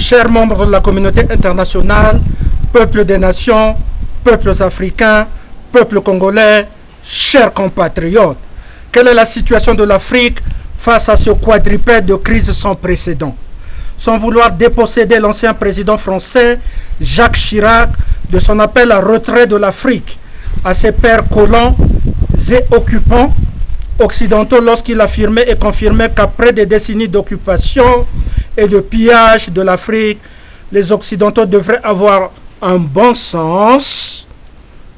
chers membres de la communauté internationale, peuples des nations, peuples africains, peuples congolais, chers compatriotes, quelle est la situation de l'Afrique face à ce quadrupède de crise sans précédent? Sans vouloir déposséder l'ancien président français, Jacques Chirac, de son appel à retrait de l'Afrique à ses pères colons et occupants occidentaux lorsqu'il affirmait et confirmait qu'après des décennies d'occupation et de pillage de l'Afrique, les Occidentaux devraient avoir un bon sens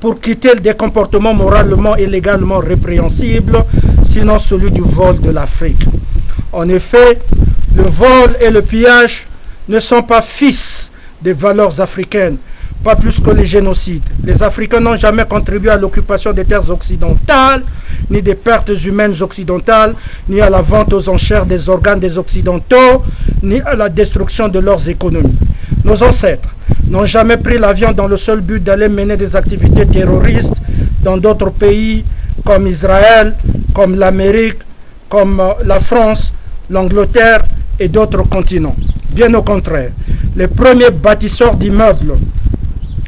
pour quitter des comportements moralement et légalement répréhensibles, sinon celui du vol de l'Afrique. En effet, le vol et le pillage ne sont pas fils des valeurs africaines, pas plus que les génocides. Les Africains n'ont jamais contribué à l'occupation des terres occidentales, ni des pertes humaines occidentales, ni à la vente aux enchères des organes des Occidentaux, ni à la destruction de leurs économies. Nos ancêtres n'ont jamais pris l'avion dans le seul but d'aller mener des activités terroristes dans d'autres pays comme Israël, comme l'Amérique, comme la France, l'Angleterre et d'autres continents. Bien au contraire, les premiers bâtisseurs d'immeubles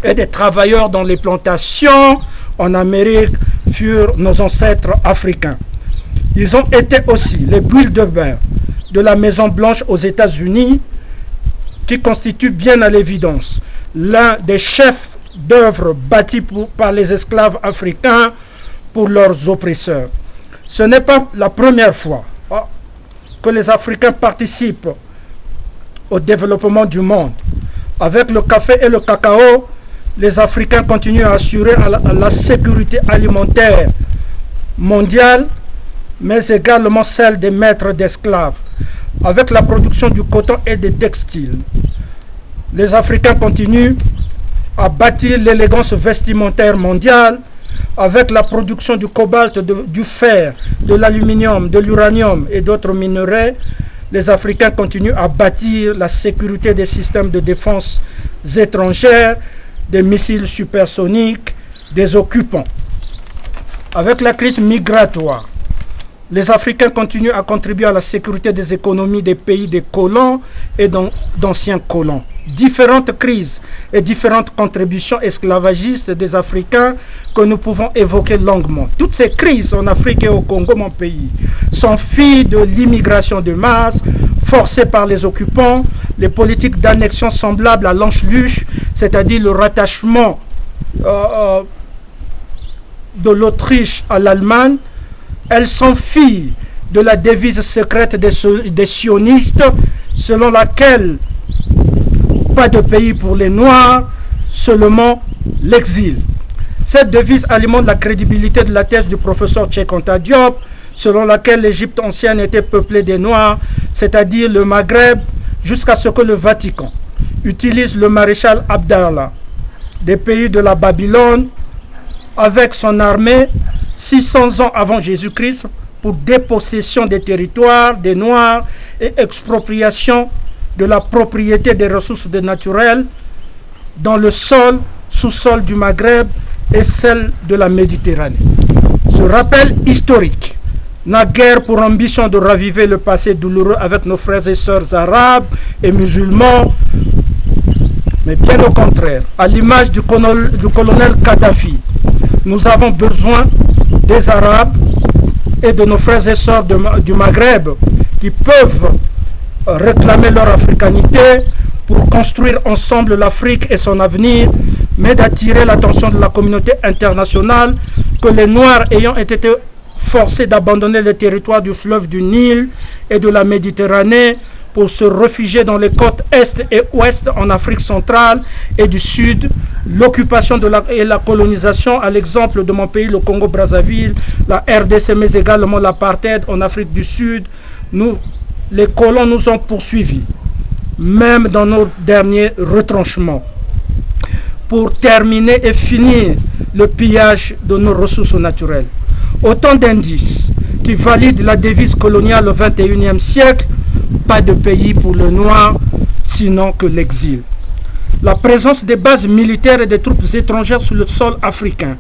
et des travailleurs dans les plantations en Amérique furent nos ancêtres africains. Ils ont été aussi les Bilderberg de la Maison Blanche aux États-Unis, qui constitue bien à l'évidence l'un des chefs d'œuvre bâtis par les esclaves africains pour leurs oppresseurs. Ce n'est pas la première fois que les Africains participent au développement du monde. Avec le café et le cacao, les Africains continuent à assurer la sécurité alimentaire mondiale, mais également celle des maîtres d'esclaves. Avec la production du coton et des textiles, les Africains continuent à bâtir l'élégance vestimentaire mondiale. Avec la production du cobalt, du fer, de l'aluminium, de l'uranium et d'autres minerais, les Africains continuent à bâtir la sécurité des systèmes de défense étrangères, des missiles supersoniques, des occupants. Avec la crise migratoire, les Africains continuent à contribuer à la sécurité des économies des pays des colons et d'anciens colons. Différentes crises et différentes contributions esclavagistes des Africains que nous pouvons évoquer longuement. Toutes ces crises en Afrique et au Congo, mon pays, sont filles de l'immigration de masse forcée par les occupants, les politiques d'annexion semblables à l'Anschluss, c'est-à-dire le rattachement de l'Autriche à l'Allemagne. Elles sont filles de la devise secrète des sionistes, selon laquelle pas de pays pour les Noirs, seulement l'exil. Cette devise alimente la crédibilité de la thèse du professeur Cheikh Anta Diop, selon laquelle l'Égypte ancienne était peuplée des Noirs, c'est-à-dire le Maghreb, jusqu'à ce que le Vatican utilise le maréchal Abdallah des pays de la Babylone avec son armée 600 ans avant Jésus-Christ pour dépossession des territoires des Noirs et expropriation de la propriété des ressources naturelles dans le sol, sous-sol du Maghreb et celle de la Méditerranée. Ce rappel historique n'a guère pour ambition de raviver le passé douloureux avec nos frères et sœurs arabes et musulmans, mais bien au contraire, à l'image du colonel Kadhafi, nous avons besoin des Arabes et de nos frères et sœurs du Maghreb qui peuvent réclamer leur africanité pour construire ensemble l'Afrique et son avenir, mais d'attirer l'attention de la communauté internationale que les Noirs ayant été forcés d'abandonner le territoire du fleuve du Nil et de la Méditerranée pour se réfugier dans les côtes est et ouest en Afrique centrale et du sud, l'occupation et la colonisation, à l'exemple de mon pays, le Congo-Brazzaville, la RDC, mais également l'apartheid en Afrique du Sud, les colons nous ont poursuivis, même dans nos derniers retranchements, pour terminer et finir le pillage de nos ressources naturelles. Autant d'indices qui valident la devise coloniale au XXIe siècle, pas de pays pour le noir, sinon que l'exil. La présence des bases militaires et des troupes étrangères sur le sol africain,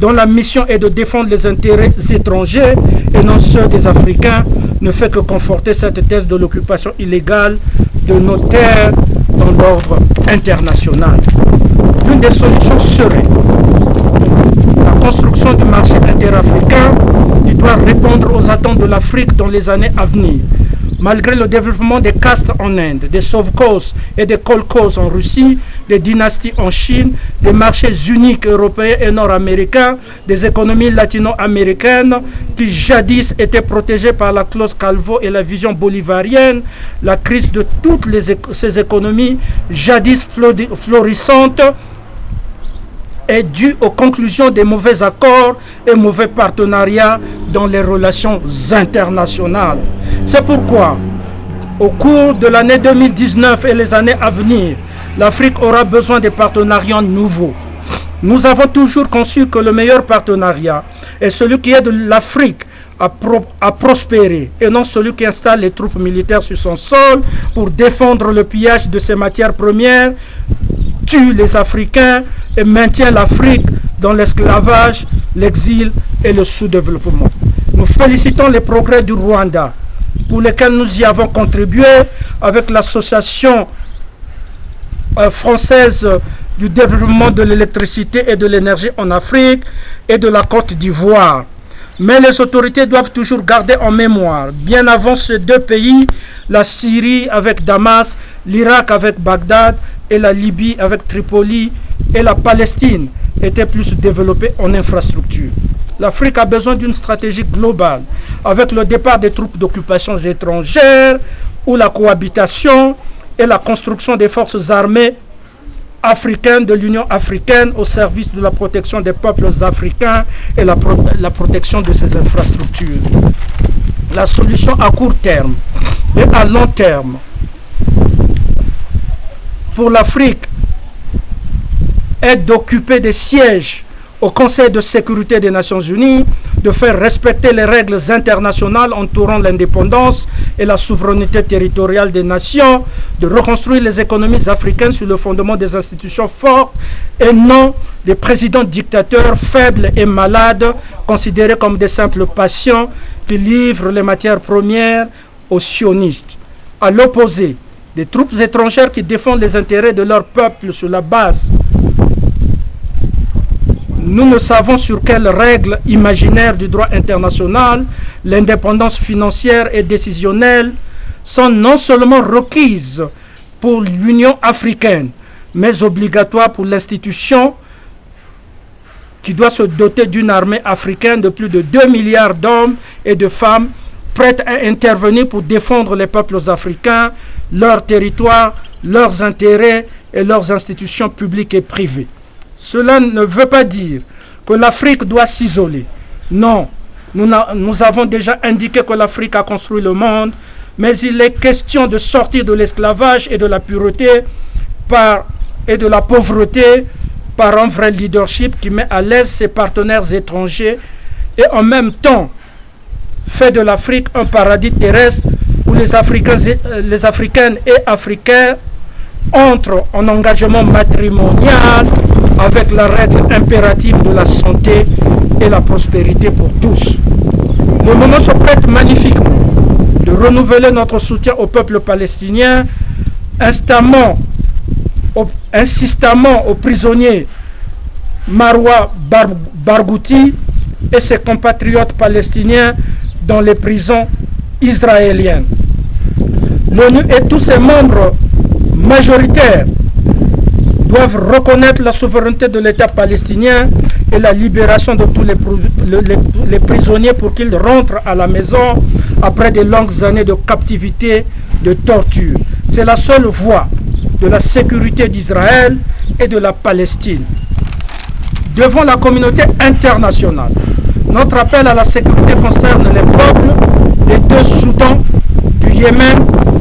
dont la mission est de défendre les intérêts étrangers et non ceux des Africains, ne fait que conforter cette thèse de l'occupation illégale de nos terres dans dans l'ordre international. L'une des solutions serait la construction du marché interafricain qui doit répondre aux attentes de l'Afrique dans les années à venir. Malgré le développement des castes en Inde, des sovkhozs et des kolkhozs en Russie, des dynasties en Chine, des marchés uniques européens et nord-américains, des économies latino-américaines qui jadis étaient protégées par la clause Calvo et la vision bolivarienne, la crise de toutes ces économies jadis florissantes est due aux conclusions des mauvais accords et mauvais partenariats dans les relations internationales. C'est pourquoi, au cours de l'année 2019 et les années à venir, l'Afrique aura besoin de partenariats nouveaux. Nous avons toujours conçu que le meilleur partenariat est celui qui aide l'Afrique à prospérer et non celui qui installe les troupes militaires sur son sol pour défendre le pillage de ses matières premières, tue les Africains et maintient l'Afrique dans l'esclavage, l'exil et le sous-développement. Nous félicitons les progrès du Rwanda pour lesquels nous y avons contribué avec l'association française du développement de l'électricité et de l'énergie en Afrique et de la Côte d'Ivoire. Mais les autorités doivent toujours garder en mémoire, bien avant ces deux pays, la Syrie avec Damas, l'Irak avec Bagdad et la Libye avec Tripoli et la Palestine étaient plus développées en infrastructure. L'Afrique a besoin d'une stratégie globale avec le départ des troupes d'occupation étrangères ou la cohabitation et la construction des forces armées africaine de l'Union africaine au service de la protection des peuples africains et la protection de ces infrastructures. La solution à court terme et à long terme pour l'Afrique est d'occuper des sièges au Conseil de sécurité des Nations Unies, de faire respecter les règles internationales entourant l'indépendance et la souveraineté territoriale des nations, de reconstruire les économies africaines sur le fondement des institutions fortes et non des présidents dictateurs faibles et malades, considérés comme des simples patients qui livrent les matières premières aux sionistes. À l'opposé, des troupes étrangères qui défendent les intérêts de leur peuple sur la base nous ne savons sur quelles règles imaginaires du droit international l'indépendance financière et décisionnelle sont non seulement requises pour l'Union africaine, mais obligatoires pour l'institution qui doit se doter d'une armée africaine de plus de 2 milliards d'hommes et de femmes prêtes à intervenir pour défendre les peuples africains, leurs territoires, leurs intérêts et leurs institutions publiques et privées. Cela ne veut pas dire que l'Afrique doit s'isoler. Non, nous avons déjà indiqué que l'Afrique a construit le monde, mais il est question de sortir de l'esclavage et de la pureté et de la pauvreté par un vrai leadership qui met à l'aise ses partenaires étrangers et en même temps fait de l'Afrique un paradis terrestre où les Africaines et Africains entrent en engagement matrimonial avec la règle impérative de la santé et la prospérité pour tous. Le moment se prête magnifiquement de renouveler notre soutien au peuple palestinien, insistamment aux prisonniers Marwa Barghouti et ses compatriotes palestiniens dans les prisons israéliennes. L'ONU et tous ses membres majoritaires doivent reconnaître la souveraineté de l'État palestinien et la libération de tous les prisonniers pour qu'ils rentrent à la maison après de longues années de captivité, de torture. C'est la seule voie de la sécurité d'Israël et de la Palestine. Devant la communauté internationale, notre appel à la sécurité concerne les peuples des deux Soudans, du Yémen,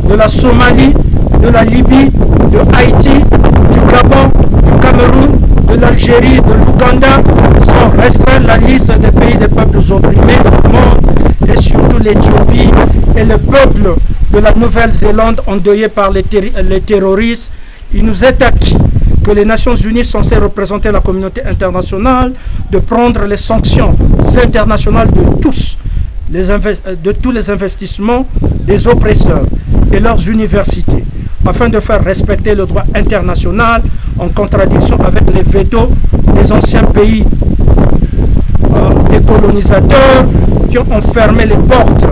de la Somalie, de la Libye, de Haïti, du Gabon, du Cameroun, de l'Algérie, de l'Ouganda, sans restreindre la liste des pays des peuples opprimés dans le monde, et surtout l'Éthiopie et le peuple de la Nouvelle-Zélande endeuillé par les terroristes. Il nous est acquis que les Nations Unies censées représenter la communauté internationale de prendre les sanctions internationales de tous les investissements des oppresseurs et leurs universités. afin de faire respecter le droit international en contradiction avec les vétos des anciens pays des colonisateurs qui ont fermé les portes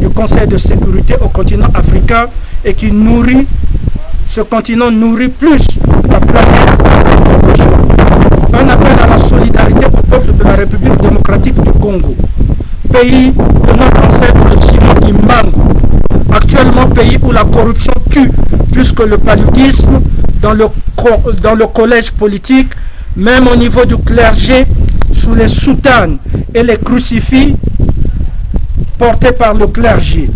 du Conseil de sécurité au continent africain et qui nourrit, ce continent nourrit plus la planète. Un appel à la solidarité au peuple de la République démocratique du Congo, pays de notre ancêtre Simon Kimbangu, actuellement pays où la corruption tue plus que le paludisme dans le collège politique, même au niveau du clergé, sous les soutanes et les crucifix portés par le clergé.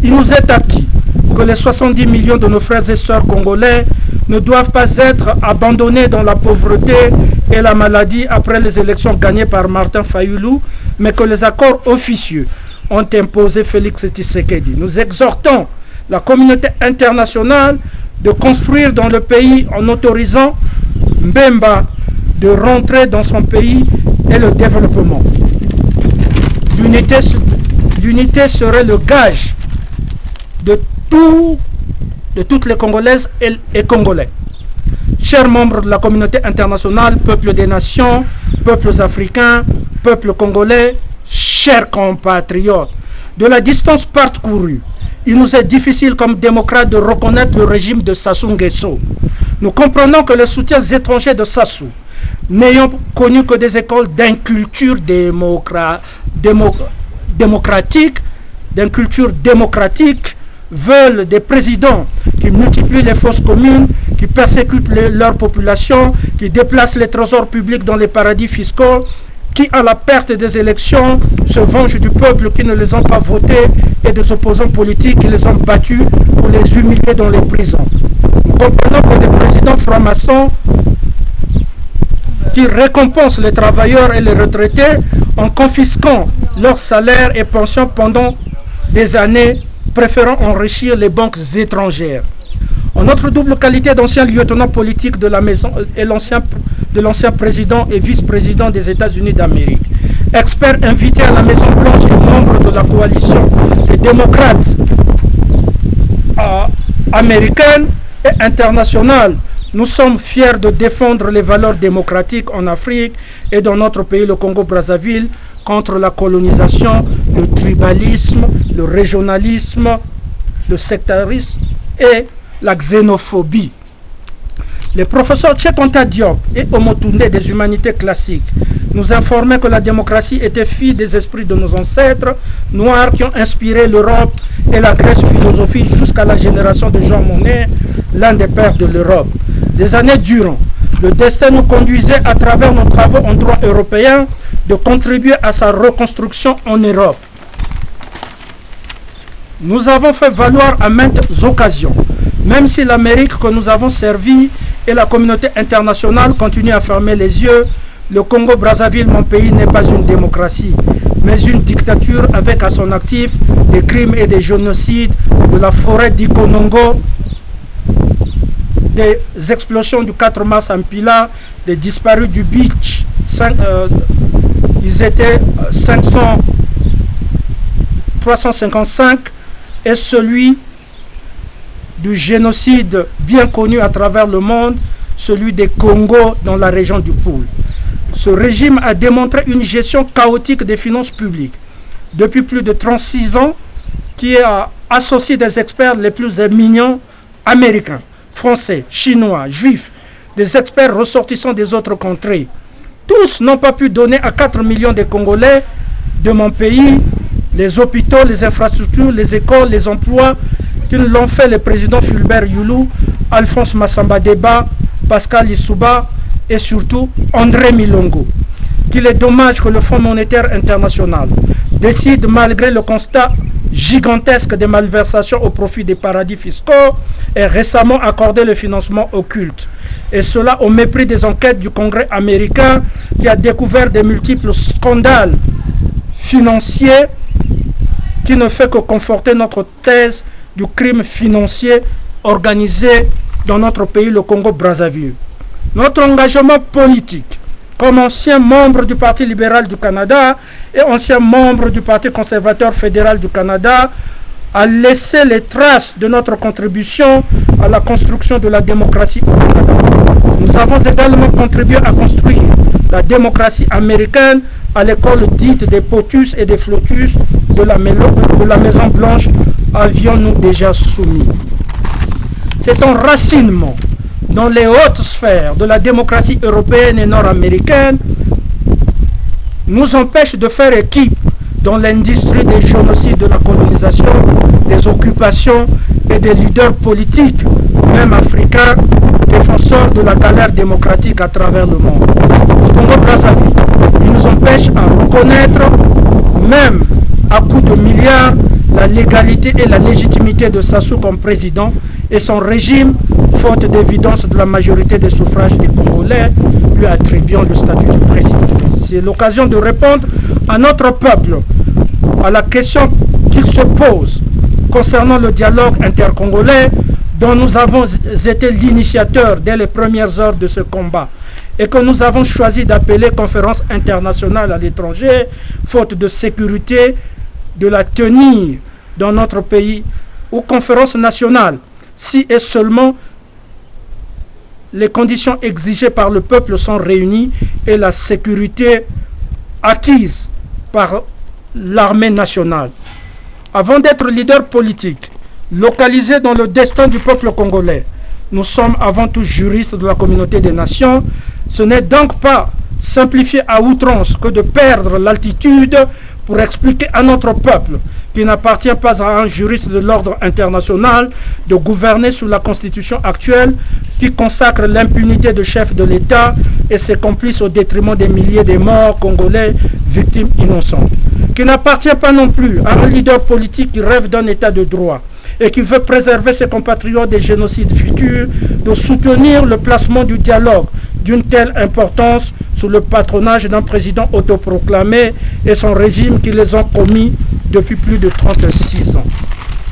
Il nous est acquis que les 70 millions de nos frères et sœurs congolais ne doivent pas être abandonnés dans la pauvreté et la maladie après les élections gagnées par Martin Fayulu, mais que les accords officieux ont imposé Félix Tshisekedi. Nous exhortons la communauté internationale de construire dans le pays en autorisant Mbemba de rentrer dans son pays et le développement. L'unité serait le gage de toutes les Congolaises et Congolais. Chers membres de la communauté internationale, peuples des nations, peuples africains, peuples congolais, chers compatriotes, de la distance parcourue, il nous est difficile comme démocrates de reconnaître le régime de Sassou Nguesso. Nous comprenons que les soutiens étrangers de Sassou, n'ayant connu que des écoles d'inculture démocratique, veulent des présidents qui multiplient les fausses communes, qui persécutent leur population, qui déplacent les trésors publics dans les paradis fiscaux, qui, à la perte des élections, se vengent du peuple qui ne les ont pas votés et des opposants politiques qui les ont battus pour les humilier dans les prisons. Nous comprenons que des présidents francs-maçons qui récompensent les travailleurs et les retraités en confisquant leurs salaires et pensions pendant des années, préférant enrichir les banques étrangères. En notre double qualité d'ancien lieutenant politique de la maison et de l'ancien président et vice-président des États-Unis d'Amérique, expert invité à la Maison Blanche et membre de la coalition des démocrates américaines et internationales, nous sommes fiers de défendre les valeurs démocratiques en Afrique et dans notre pays, le Congo-Brazzaville, contre la colonisation, le tribalisme, le régionalisme, le sectarisme et la xénophobie. Les professeurs Tchekonta Diop et Omotunde des humanités classiques nous informaient que la démocratie était fille des esprits de nos ancêtres noirs qui ont inspiré l'Europe et la Grèce philosophique jusqu'à la génération de Jean Monnet, l'un des pères de l'Europe. Des années durant, le destin nous conduisait à travers nos travaux en droit européen de contribuer à sa reconstruction en Europe. Nous avons fait valoir à maintes occasions, même si l'Amérique que nous avons servie et la communauté internationale continuent à fermer les yeux, le Congo-Brazzaville, mon pays, n'est pas une démocratie, mais une dictature avec à son actif des crimes et des génocides de la forêt d'Ikonongo, des explosions du 4 mars en Pila, des disparus du beach, ils étaient 355, et celui du génocide bien connu à travers le monde, celui des Congo dans la région du Poul. Ce régime a démontré une gestion chaotique des finances publiques depuis plus de 36 ans, qui a associé des experts les plus éminents américains, français, chinois, juifs, des experts ressortissants des autres contrées. Tous n'ont pas pu donner à 4 millions de Congolais de mon pays les hôpitaux, les infrastructures, les écoles, les emplois que l'ont fait les présidents Fulbert Youlou, Alphonse Massamba Deba, Pascal Lissouba et surtout André Milongo. Qu'il est dommage que le Fonds monétaire international décide, malgré le constat gigantesque des malversations au profit des paradis fiscaux, et récemment accordé le financement occulte. Et cela au mépris des enquêtes du Congrès américain qui a découvert des multiples scandales financiers qui ne fait que conforter notre thèse du crime financier organisé dans notre pays, le Congo-Brazzaville. Notre engagement politique, comme ancien membre du Parti libéral du Canada et ancien membre du Parti conservateur fédéral du Canada, à laisser les traces de notre contribution à la construction de la démocratie au Canada. Nous avons également contribué à construire la démocratie américaine à l'école dite des POTUS et des FLOTUS de la Maison Blanche, avions-nous déjà soumis. C'est un enracinement dans les hautes sphères de la démocratie européenne et nord-américaine nous empêche de faire équipe dans l'industrie des génocides, de la colonisation, des occupations et des leaders politiques, même africains, défenseurs de la galère démocratique à travers le monde. Au Congo-Brazzaville, ils nous empêchent à reconnaître, même à coups de milliards, la légalité et la légitimité de Sassou comme président et son régime, faute d'évidence de la majorité des suffrages des Congolais, lui attribuant le statut de président. C'est l'occasion de répondre à notre peuple, à la question qu'il se pose concernant le dialogue intercongolais dont nous avons été l'initiateur dès les premières heures de ce combat et que nous avons choisi d'appeler conférence internationale à l'étranger, faute de sécurité, de la tenir dans notre pays, ou conférence nationale, si et seulement les conditions exigées par le peuple sont réunies et la sécurité acquise par l'armée nationale. Avant d'être leader politique, localisé dans le destin du peuple congolais, nous sommes avant tout juristes de la communauté des nations. Ce n'est donc pas simplifier à outrance que de perdre l'altitude pour expliquer à notre peuple qu'il n'appartient pas à un juriste de l'ordre international de gouverner sous la constitution actuelle qui consacre l'impunité de chefs de l'État et ses complices au détriment des milliers de morts congolais, victimes innocentes. Qu'il n'appartient pas non plus à un leader politique qui rêve d'un État de droit et qui veut préserver ses compatriotes des génocides futurs, de soutenir le placement du dialogue d'une telle importance sous le patronage d'un président autoproclamé et son régime qui les ont commis depuis plus de 36 ans.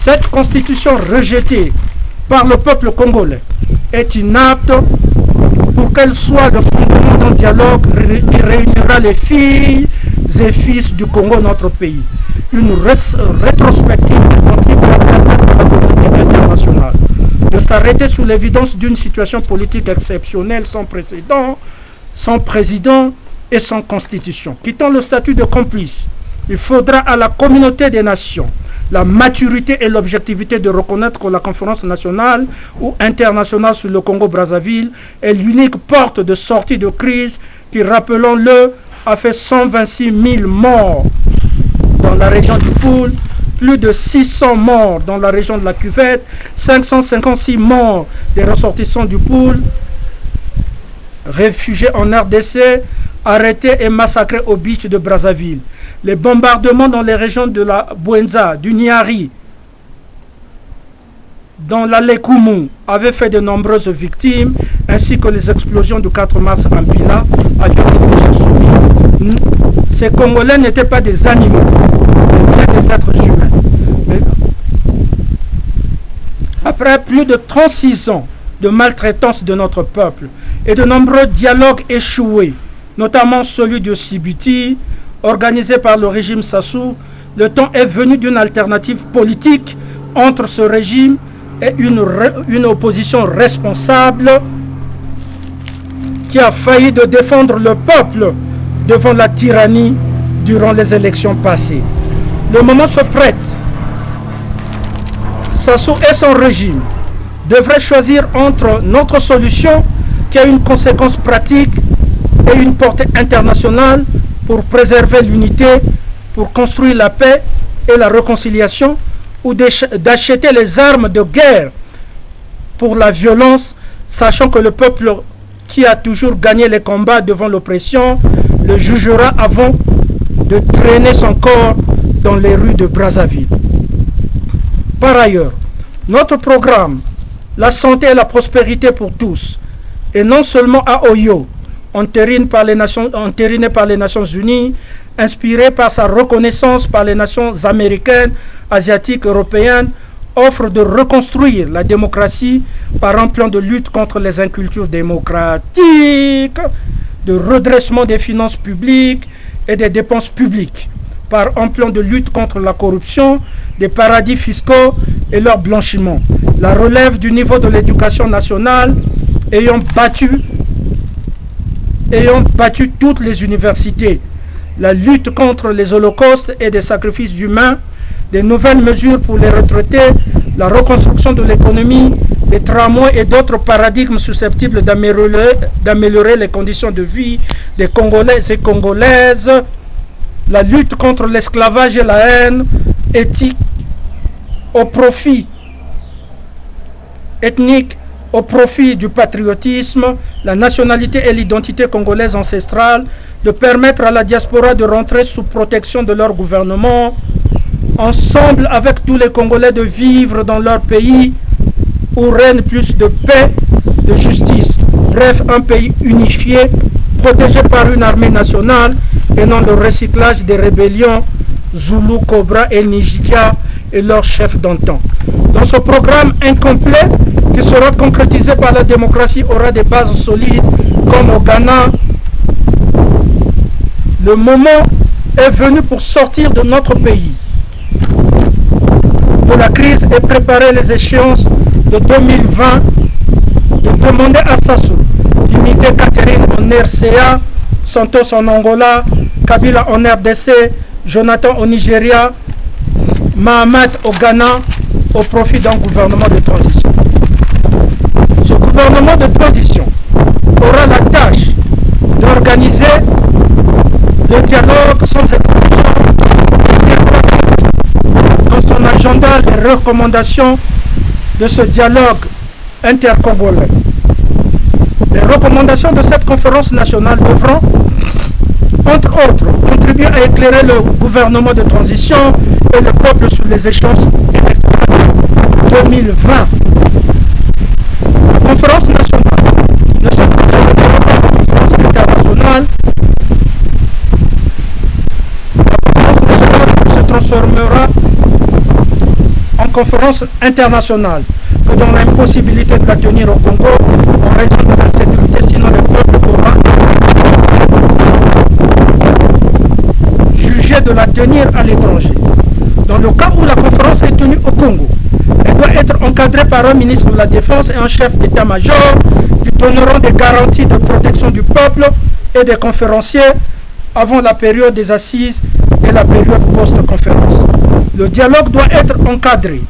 Cette constitution rejetée par le peuple congolais est inapte pour qu'elle soit le fondement d'un dialogue qui réunira les filles et fils du Congo, notre pays. Une rétrospective de la communauté internationale. De s'arrêter sous l'évidence d'une situation politique exceptionnelle sans précédent, sans président et sans constitution. Quittant le statut de complice, il faudra à la communauté des nations la maturité et l'objectivité de reconnaître que la conférence nationale ou internationale sur le Congo-Brazzaville est l'unique porte de sortie de crise qui, rappelons-le, a fait 126 000 morts dans la région du Poul, plus de 600 morts dans la région de la Cuvette, 556 morts des ressortissants du Poul, réfugiés en RDC, arrêtés et massacrés au beach de Brazzaville. Les bombardements dans les régions de la Bouenza, du Niari, dans la Lekumu, avaient fait de nombreuses victimes, ainsi que les explosions du 4 mars en Bila avaient été soumis. Ces Congolais n'étaient pas des animaux, mais des êtres humains. Mais après plus de 36 ans de maltraitance de notre peuple et de nombreux dialogues échoués, notamment celui de Sibuti, organisé par le régime Sassou, le temps est venu d'une alternative politique entre ce régime et une opposition responsable qui a failli de défendre le peuple devant la tyrannie durant les élections passées. Le moment se prête. Sassou et son régime devraient choisir entre notre solution qui a une conséquence pratique et une portée internationale pour préserver l'unité, pour construire la paix et la réconciliation, ou d'acheter les armes de guerre pour la violence, sachant que le peuple qui a toujours gagné les combats devant l'oppression le jugera avant de traîner son corps dans les rues de Brazzaville. Par ailleurs, notre programme, la santé et la prospérité pour tous, et non seulement à Oyo, entériné par les Nations Unies, inspiré par sa reconnaissance par les nations américaines, asiatiques, européennes, offre de reconstruire la démocratie par un plan de lutte contre les incultures démocratiques, de redressement des finances publiques et des dépenses publiques, par un plan de lutte contre la corruption, des paradis fiscaux et leur blanchiment. La relève du niveau de l'éducation nationale ayant battu toutes les universités. La lutte contre les holocaustes et des sacrifices humains, des nouvelles mesures pour les retraités, la reconstruction de l'économie, les tramways et d'autres paradigmes susceptibles d'améliorer les conditions de vie des Congolais et Congolaises, la lutte contre l'esclavage et la haine ethnique au profit du patriotisme, la nationalité et l'identité congolaise ancestrale, de permettre à la diaspora de rentrer sous protection de leur gouvernement, ensemble avec tous les Congolais de vivre dans leur pays où règne plus de paix, de justice. Bref, un pays unifié, protégé par une armée nationale et non le recyclage des rébellions Zoulou, Cobra et Nigeria et leurs chefs d'antan. Dans ce programme incomplet, qui sera concrétisé par la démocratie, aura des bases solides comme au Ghana. Le moment est venu pour sortir de notre pays de la crise et préparer les échéances de 2020, de demander à Sassou d'imiter Catherine en RCA, Santos en Angola, Kabila en RDC, Jonathan au Nigeria, Mahamat au Ghana, au profit d'un gouvernement de transition. Ce gouvernement de transition aura la tâche d'organiser le dialogue sans exclusion, dans son agenda les recommandations de ce dialogue intercongolais. Les recommandations de cette conférence nationale devront, entre autres, contribuer à éclairer le gouvernement de transition et le peuple sur les échéances électorales 2020. La conférence nationale ne se transformera pas en conférence internationale. La conférence nationale se transformera en conférence internationale que dans l'impossibilité de la tenir au Congo en raison de la sécurité, sinon le peuple pourra juger de la tenir à l'étranger. Dans le cas où la conférence est tenue au Congo, elle doit être encadrée par un ministre de la Défense et un chef d'état-major qui donneront des garanties de protection du peuple et des conférenciers avant la période des assises et la période post-conférence. Le dialogue doit être encadré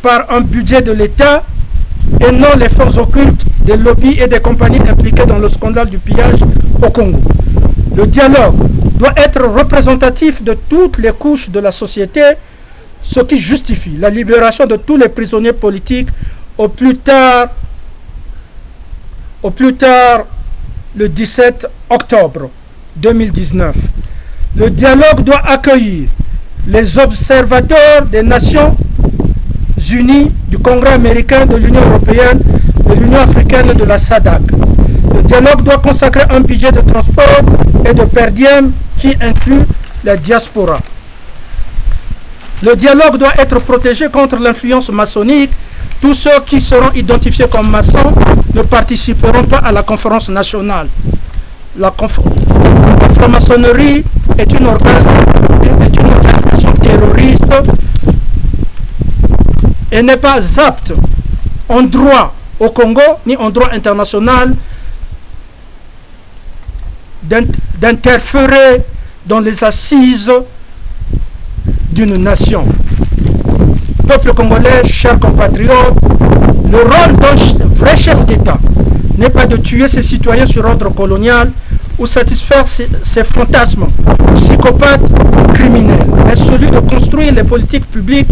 par un budget de l'État et non les forces occultes des lobbies et des compagnies impliquées dans le scandale du pillage au Congo. Le dialogue doit être représentatif de toutes les couches de la société, ce qui justifie la libération de tous les prisonniers politiques au plus tard le 17 octobre 2019. Le dialogue doit accueillir les observateurs des Nations Unies, du Congrès américain, de l'Union européenne, de l'Union africaine et de la SADC. Le dialogue doit consacrer un budget de transport et de per diem qui inclut la diaspora. Le dialogue doit être protégé contre l'influence maçonnique. Tous ceux qui seront identifiés comme maçons ne participeront pas à la conférence nationale. La franc-maçonnerie est une organisation terroriste et n'est pas apte en droit au Congo ni en droit international d'interférer dans les assises d'une nation. Peuple congolais, chers compatriotes, le rôle d'un vrai chef d'État n'est pas de tuer ses citoyens sur ordre colonial ou satisfaire ses fantasmes psychopathes ou criminels, mais celui de construire les politiques publiques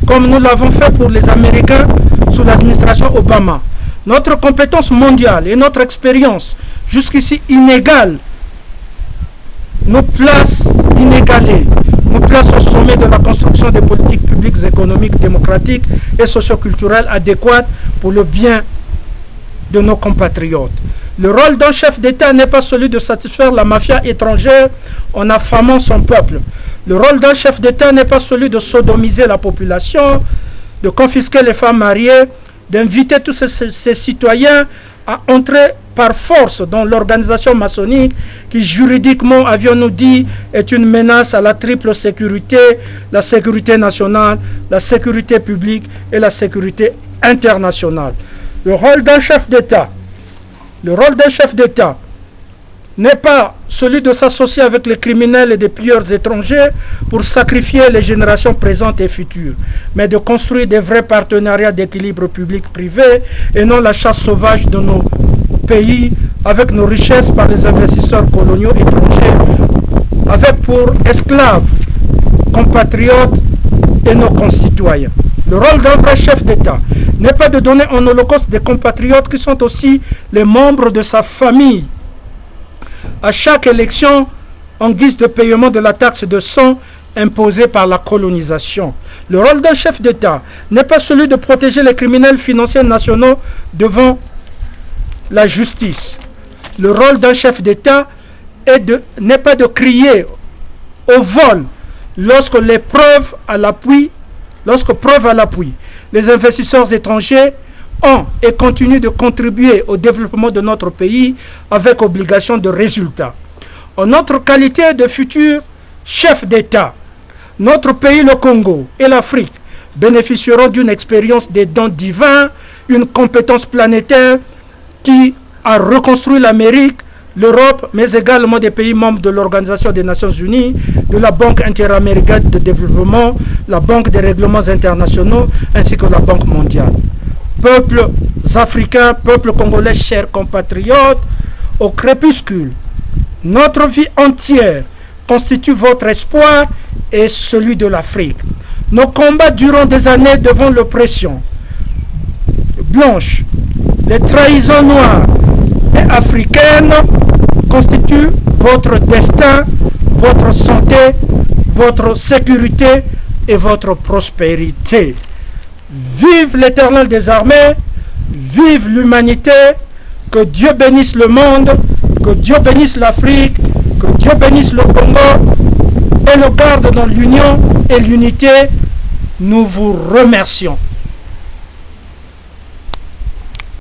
comme nous l'avons fait pour les Américains sous l'administration Obama. Notre compétence mondiale et notre expérience jusqu'ici inégale nous place inégalés, nous place au sommet de la construction des politiques publiques, économiques, démocratiques et socioculturelles adéquates pour le bien de nos compatriotes. Le rôle d'un chef d'État n'est pas celui de satisfaire la mafia étrangère en affamant son peuple. Le rôle d'un chef d'État n'est pas celui de sodomiser la population, de confisquer les femmes mariées, d'inviter tous ces citoyens à entrer par force dans l'organisation maçonnique qui juridiquement, avions-nous dit, est une menace à la triple sécurité, la sécurité nationale, la sécurité publique et la sécurité internationale. Le rôle d'un chef d'État, n'est pas celui de s'associer avec les criminels et des pilleurs étrangers pour sacrifier les générations présentes et futures, mais de construire des vrais partenariats d'équilibre public-privé et non la chasse sauvage de nos pays avec nos richesses par les investisseurs coloniaux étrangers, avec pour esclaves, compatriotes et nos concitoyens. Le rôle d'un vrai chef d'État n'est pas de donner en holocauste des compatriotes qui sont aussi les membres de sa famille à chaque élection en guise de paiement de la taxe de sang imposée par la colonisation. Le rôle d'un chef d'État n'est pas celui de protéger les criminels financiers nationaux devant la justice. Le rôle d'un chef d'État n'est pas de crier au vol lorsque preuve à l'appui, les investisseurs étrangers ont et continuent de contribuer au développement de notre pays avec obligation de résultat. En notre qualité de futur chef d'État, notre pays, le Congo et l'Afrique bénéficieront d'une expérience des dons divins, une compétence planétaire qui a reconstruit l'Amérique, l'Europe, mais également des pays membres de l'Organisation des Nations Unies, de la Banque interaméricaine de développement, la Banque des règlements internationaux, ainsi que la Banque mondiale. Peuples africains, peuples congolais, chers compatriotes, au crépuscule, notre vie entière constitue votre espoir et celui de l'Afrique. Nos combats durant des années devant l'oppression blanche, les trahisons noires et africaines constituent votre destin, votre santé, votre sécurité et votre prospérité. Vive l'Éternel des armées, vive l'humanité, que Dieu bénisse le monde, que Dieu bénisse l'Afrique, que Dieu bénisse le Congo et le garde dans l'union et l'unité. Nous vous remercions.